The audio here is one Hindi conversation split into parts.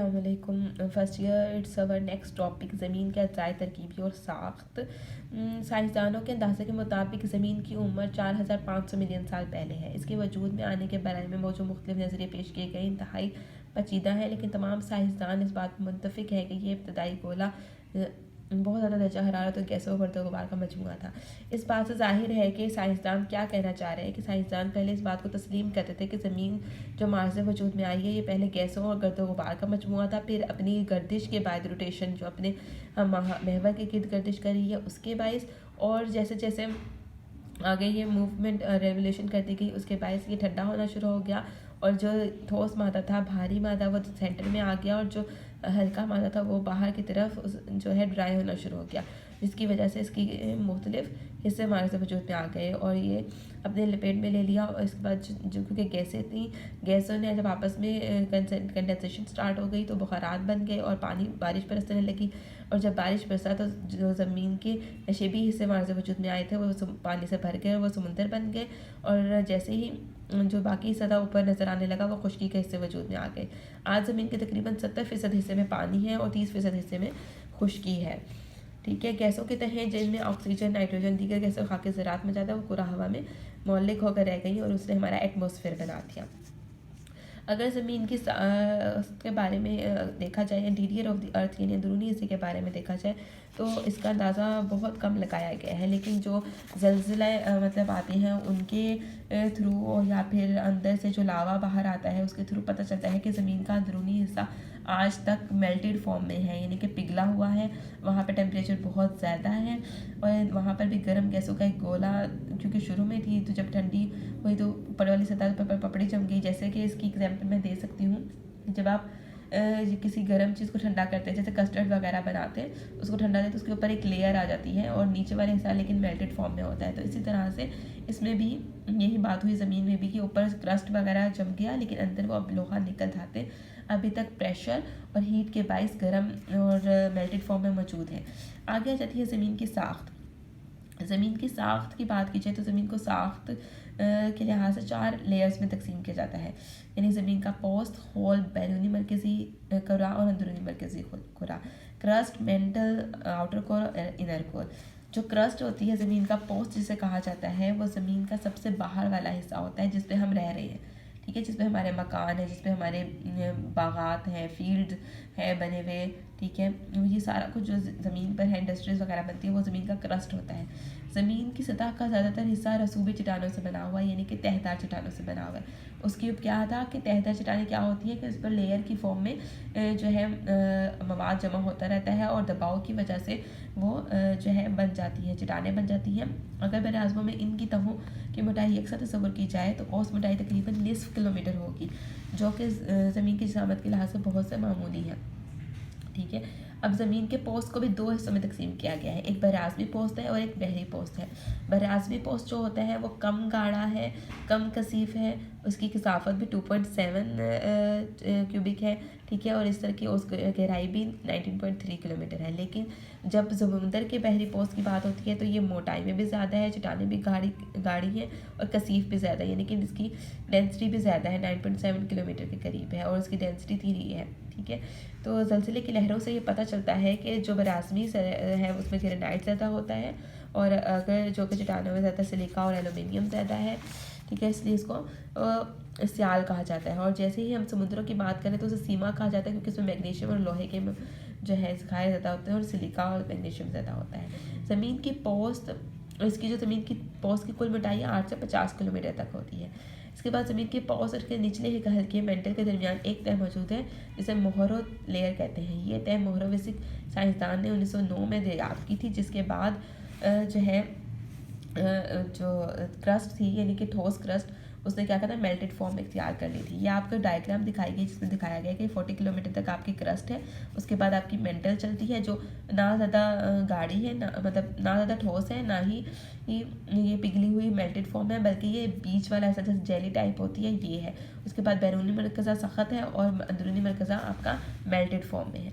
अस्सलामुअलैकुम। First year it's our next topic ज़मीन के अज़ाई तरकीबी और साख्त। साइंसदानों के अंदाजे के मुताबिक ज़मीन की उम्र 4500 मिलियन साल पहले है। इसके वजूद में आने के बारे में मौजूद मुख्तलिफ नज़रिए पेश किए गए इंतहाई पेचीदा हैं, लेकिन तमाम साइंसदान इस बात पर मुत्तफ़िक है कि ये इब्तदाई गोला बहुत ज़्यादा दर्जा हरारत और गैसों और गर्द गुबार का मजमूआ था। इस बात से ज़ाहिर है कि साइंसदान क्या कहना चाह रहे हैं कि साइंसदान पहले इस बात को तस्लीम करते थे कि ज़मीन जो मार्स से वजूद में आई है ये पहले गैसों और गर्द गुबार का मजमूआ था, फिर अपनी गर्दिश के बाद रोटेशन जो अपने महवर के गिर्द गर्दिश कर रही है उसके बायस, और जैसे जैसे आगे ये मूवमेंट रेवोल्यूशन करती गई उसके बायस ये ठंडा होना शुरू हो गया और जो ठोस मादा था, भारी मादा, वो सेंटर में आ गया और जो हल्का मादा था वो बाहर की तरफ जो है ड्राई होना शुरू हो गया, जिसकी वजह से इसकी मुख्तलिफ हिस्से हमारे से वजूद में आ गए और ये अपने लपेट में ले लिया। और इसके बाद जो क्योंकि गैसें थी, गैसों ने जब आपस में कंडेंसेशन स्टार्ट हो गई तो बुखारात बन गए और पानी बारिश बरसने लगी, और जब बारिश बरसा तो जो ज़मीन के नशेबी हिस्से हमारे से वजूद में आए थे वो पानी से भर गए और वो समुंदर बन गए, और जैसे ही जो बाकी सतह ऊपर नज़र आने लगा वो खुश्की के हिस्से वजूद में आ गए। आज ज़मीन के तकरीबन 70% हिस्से में पानी है और 30% हिस्से में खुश्की है। ठीक है, गैसों के तहें जिनमें ऑक्सीजन, नाइट्रोजन, दीगर गैसों खाके ज़रात में ज़्यादा वो पूरा हवा में मौलिक होकर रह गई और उसने हमारा एटमॉस्फेयर बना दिया। अगर ज़मीन की के बारे में देखा जाए, इंटीरियर ऑफ द अर्थ यानी अंदरूनी हिस्से के बारे में देखा जाए तो इसका अंदाज़ा बहुत कम लगाया गया है, लेकिन जो ज़लज़ला मतलब आते हैं उनके थ्रू या फिर अंदर से जो लावा बाहर आता है उसके थ्रू पता चलता है कि ज़मीन का अंदरूनी हिस्सा आज तक मेल्टेड फॉर्म में है, यानी कि पिघला हुआ है। वहाँ पर टेम्परेचर बहुत ज़्यादा है और वहाँ पर भी गर्म गैसों का एक गोला, क्योंकि शुरू में थी तो जब ठंडी हुई तो ऊपर वाली सतह पर पपड़ी जम गई। जैसे कि इसकी एग्जांपल मैं दे सकती हूँ, जब आप किसी गर्म चीज़ को ठंडा करते हैं, जैसे कस्टर्ड वगैरह बनाते हैं, उसको ठंडा देते तो उसके ऊपर एक लेयर आ जाती है और नीचे वाला हिस्सा लेकिन मेल्टेड फॉर्म में होता है। तो इसी तरह से इसमें भी यही बात हुई ज़मीन में भी कि ऊपर क्रस्ट वगैरह जम गया लेकिन अंदर वो अब लोहा निकल जाते अभी तक प्रेशर और हीट के बाइस गर्म और मेल्टेड फॉर्म में मौजूद है। आगे आ जाती है ज़मीन की साख्त। ज़मीन की साख्त की बात की जाए तो ज़मीन को साख्त के लिहाज से 4 लेयर्स में तकसीम किया जाता है, यानी ज़मीन का पोस्ट, होल, बैरूनी मरकज़ी कुरा और अंदरूनी मरकज़ी कुरा, क्रस्ट, मेंटल, आउटर कोर और इनर कोर। जो क्रस्ट होती है ज़मीन का पोस्ट जिसे कहा जाता है वो ज़मीन का सबसे बाहर वाला हिस्सा होता है जिस पे हम रह रहे हैं। ठीक है, जिस पे हमारे मकान है, जिस पे हमारे बागात हैं, फील्ड है बने हुए। ठीक है, ये सारा कुछ जो ज़मीन पर है, इंडस्ट्रीज़ वगैरह बनती है, वो ज़मीन का क्रस्ट होता है। ज़मीन की सतह का ज़्यादातर हिस्सा रसूबी चट्टानों से बना हुआ है, यानी कि तहदार चट्टानों से बना हुआ है। उसकी क्या था कि तहदार चट्टानें क्या होती है कि उस पर लेयर की फॉर्म में जो है मवाद जमा होता रहता है और दबाव की वजह से वो जो है बन जाती है, चट्टानें बन जाती हैं। अगर बर आज़मों में इनकी तहों की मोटाई एक साथ तस्वुर की जाए तो औसत मोटाई तकरीबन निस्फ किलोमीटर होगी, जो कि ज़मीन की जिसामत के लिहाज से बहुत से मामूली है। ठीक है, अब ज़मीन के पोस्ट को भी 2 हिस्सों में तकसीम किया गया है, एक बराज़मी पोस्ट है और एक बहरी पोस्ट है। बराज़मी पोस्ट जो होता है वो कम गाढ़ा है, कम कसीफ है, उसकी कसाफत भी 2.7 क्यूबिक है। ठीक है, और इस तरह की उस गहराई भी 19.3 किलोमीटर है। लेकिन जब समुंदर के बहरी पोस्ट की बात होती है तो ये मोटाई में भी ज़्यादा है, चट्टानें भी गाढ़ी हैं और कसीफ भी ज़्यादा है, यानी कि इसकी डेंसिटी भी ज़्यादा है, 9.7 किलोमीटर के करीब है और उसकी डेंसिटी 3 है। ठीक है, तो ज़लज़ले की लहरों से ये पता चलता है कि जो बराज़मी है उसमें ग्रेनाइट ज़्यादा होता है और अगर जो कि चट्टानों में ज़्यादा सिलिका और एलुमिनियम ज़्यादा है। ठीक है, इसलिए इसको सियाल कहा जाता है। और जैसे ही हम समुद्रों की बात करें तो उसे सीमा कहा जाता है, क्योंकि उसमें मैग्नीशियम और लोहे के जो है खाए ज़्यादा होते हैं और सिलिका और मैग्नीशियम ज़्यादा होता है। ज़मीन की पोस्ट, इसकी जो ज़मीन की पोस्ट की कुल मोटाई 8 से 50 किलोमीटर तक होती है। इसके बाद ज़मीन के पोस्ट और के निचले हल्के मेंटल के दरमियान एक तह मौजूद है जिसे मोहरो लेयर कहते हैं। ये तह मोहरोविसिक साइंसदान ने 1909 में दरियाफ्त की थी, जिसके बाद जो है जो क्रस्ट थी यानी कि ठोस क्रस्ट, उसने क्या कहा था, मेल्टेड फॉर्म इख्तियार कर ली थी। ये आपको डायग्राम दिखाई गई जिसमें दिखाया गया कि 40 किलोमीटर तक आपकी क्रस्ट है, उसके बाद आपकी मेंटल चलती है जो ना ज़्यादा गाढ़ी है, ना मतलब ना ज़्यादा ठोस है, ना ही ये पिघली हुई मेल्टेड फॉर्म है, बल्कि ये बीच वाला ऐसा जैसे जेली टाइप होती है ये है। उसके बाद बैरूनी मरकज़ा सख्त है और अंदरूनी मरकज़ा आपका मेल्टेड फॉर्म में है।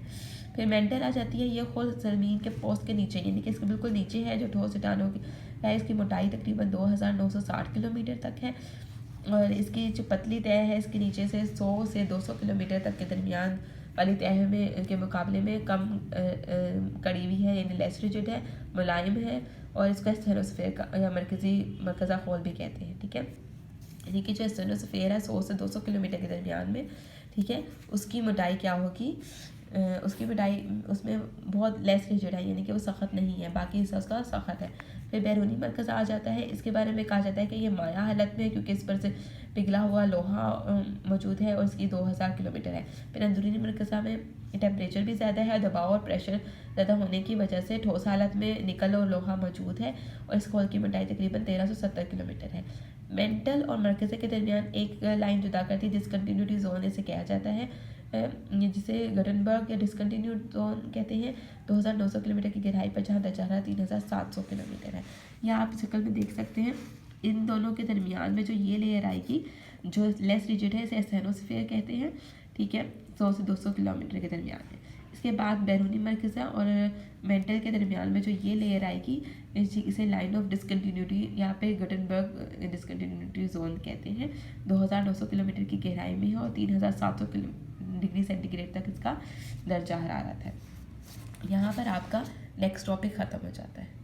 फिर मेंटल आ जाती है, ये खुद ज़मीन के पोस्ट के नीचे, यानी कि इसके बिल्कुल नीचे है, जो ठोस चट्टानों की है। इसकी मोटाई तकरीबन 2960 किलोमीटर तक है और इसकी जो पतली तह है इसके नीचे से 100 से 200 किलोमीटर तक के दरमियान वाली तह में के मुकाबले में कम कड़ी हुई है, यानी लेस रिजिड है, मुलायम है, और इसका स्टेनोस्फेयर का या मरकज़ा खोल भी कहते हैं। ठीक है, यानी कि जो स्टेनोस्फेयर है 100 से 200 किलोमीटर के दरमियान में, ठीक है, उसकी मोटाई क्या होगी, उसकी मोटाई उसमें बहुत लेस रिजिड है, यानी कि वो सख्त नहीं है, बाकी हिस्सा उसका सख्त है। फिर बैरूनी मरकज़ आ जाता है, इसके बारे में कहा जाता है कि ये माया हालत में है, क्योंकि इस पर से पिघला हुआ लोहा मौजूद है और इसकी 2000 किलोमीटर है। फिर अंदरूनी मरकज़ा में टेम्परेचर भी ज़्यादा है, दबाव और प्रेशर ज़्यादा होने की वजह से ठोस हालत में निकल और लोहा मौजूद है, और इस खोल की मोटाई तकरीबन 1370 किलोमीटर है। मेंटल और मरकज़े के दरमियान एक लाइन जुदा करती है, डिसकंटिन्यूटी जोन इसे कहा जाता है, जिसे गटनबर्ग या डिसकंटिन्यूड जोन कहते हैं। 2900 किलोमीटर की गहराई पर, जहाँ दरजारा 3700 किलोमीटर है। यहाँ आप शक्ल में देख सकते हैं, इन दोनों के दरमियान में जो ये लेयर आएगी जो लेस रिजिड है, इसे स्टेनोस्फेयर कहते हैं। ठीक है, 100 से 200 किलोमीटर के दरमियान में। इसके बाद बैरूनी मरकज़ा और मेंटल के दरमियान में जो ये लेयर आएगी, इसे लाइन ऑफ डिसकंटिन्यूटी, यहाँ पे गटनबर्ग डिसकंटिन्यूटी जोन कहते हैं। 2900 किलोमीटर की गहराई में है और 3700 डिग्री सेंटीग्रेड तक इसका दर्जा हरारत है। यहाँ पर आपका नेक्स्ट टॉपिक ख़त्म हो जाता है।